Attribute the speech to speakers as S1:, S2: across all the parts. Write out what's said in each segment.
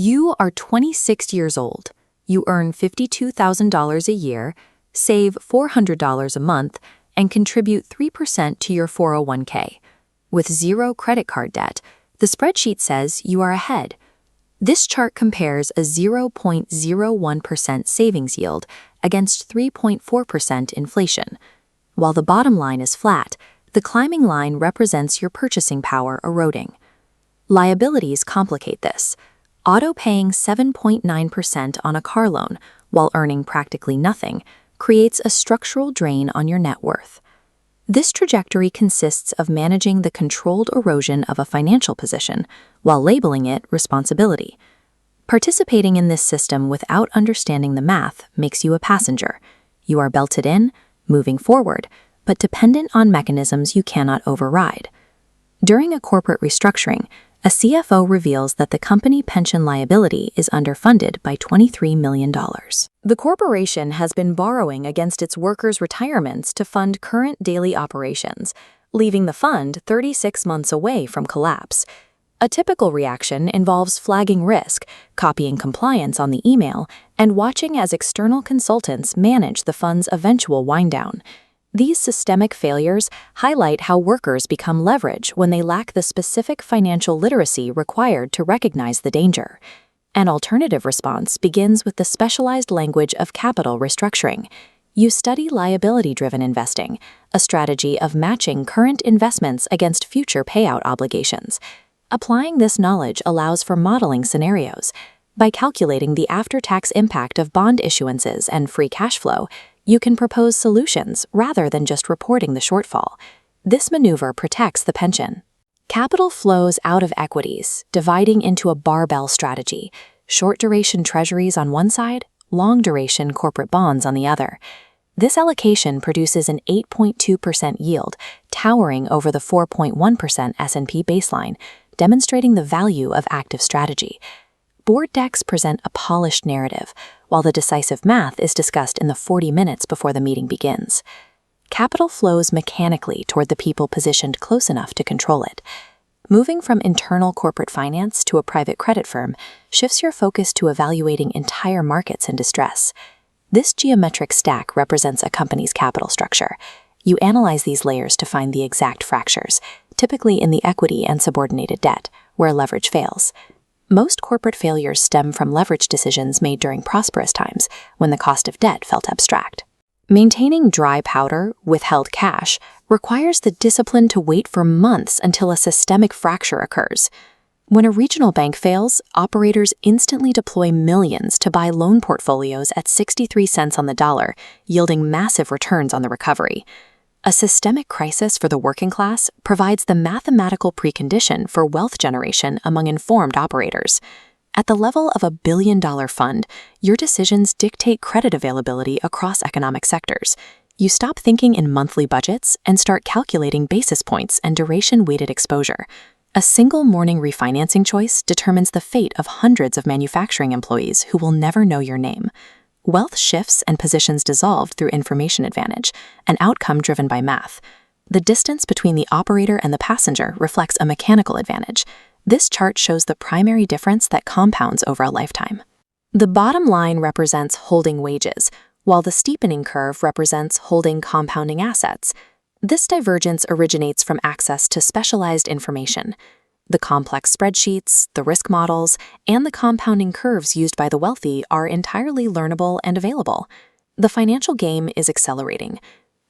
S1: You are 26 years old. You earn $52,000 a year, save $400 a month, and contribute 3% to your 401k. With zero credit card debt, the spreadsheet says you are ahead. This chart compares a 0.01% savings yield against 3.4% inflation. While the bottom line is flat, the climbing line represents your purchasing power eroding. Liabilities complicate this. Auto-paying 7.9% on a car loan while earning practically nothing creates a structural drain on your net worth. This trajectory consists of managing the controlled erosion of a financial position while labeling it responsibility. Participating in this system without understanding the math makes you a passenger. You are belted in, moving forward, but dependent on mechanisms you cannot override. During a corporate restructuring, a CFO reveals that the company pension liability is underfunded by $23 million. The corporation has been borrowing against its workers' retirements to fund current daily operations, leaving the fund 36 months away from collapse. A typical reaction involves flagging risk, copying compliance on the email, and watching as external consultants manage the fund's eventual wind-down. These systemic failures highlight how workers become leverage when they lack the specific financial literacy required to recognize the danger. An alternative response begins with the specialized language of capital restructuring. You study liability-driven investing, a strategy of matching current investments against future payout obligations. Applying this knowledge allows for modeling scenarios. By calculating the after-tax impact of bond issuances and free cash flow, you can propose solutions rather than just reporting the shortfall. This maneuver protects the pension. Capital flows out of equities, dividing into a barbell strategy: short-duration treasuries on one side, long-duration corporate bonds on the other. This allocation produces an 8.2% yield, towering over the 4.1% S&P baseline, demonstrating the value of active strategy. Board decks present a polished narrative, while the decisive math is discussed in the 40 minutes before the meeting begins. Capital flows mechanically toward the people positioned close enough to control it. Moving from internal corporate finance to a private credit firm shifts your focus to evaluating entire markets in distress. This geometric stack represents a company's capital structure. You analyze these layers to find the exact fractures, typically in the equity and subordinated debt, where leverage fails. Most corporate failures stem from leverage decisions made during prosperous times, when the cost of debt felt abstract. Maintaining dry powder, withheld cash, requires the discipline to wait for months until a systemic fracture occurs. When a regional bank fails, operators instantly deploy millions to buy loan portfolios at 63 cents on the dollar, yielding massive returns on the recovery. A systemic crisis for the working class provides the mathematical precondition for wealth generation among informed operators. At the level of $1 billion fund, your decisions dictate credit availability across economic sectors. You stop thinking in monthly budgets and start calculating basis points and duration-weighted exposure. A single morning refinancing choice determines the fate of hundreds of manufacturing employees who will never know your name. Wealth shifts and positions dissolved through information advantage, an outcome driven by math. The distance between the operator and the passenger reflects a mechanical advantage. This chart shows the primary difference that compounds over a lifetime. The bottom line represents holding wages, while the steepening curve represents holding compounding assets. This divergence originates from access to specialized information. The complex spreadsheets, the risk models, and the compounding curves used by the wealthy are entirely learnable and available. The financial game is accelerating.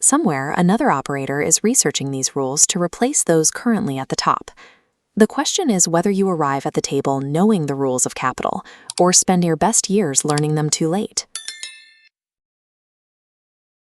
S1: Somewhere, another operator is researching these rules to replace those currently at the top. The question is whether you arrive at the table knowing the rules of capital, or spend your best years learning them too late.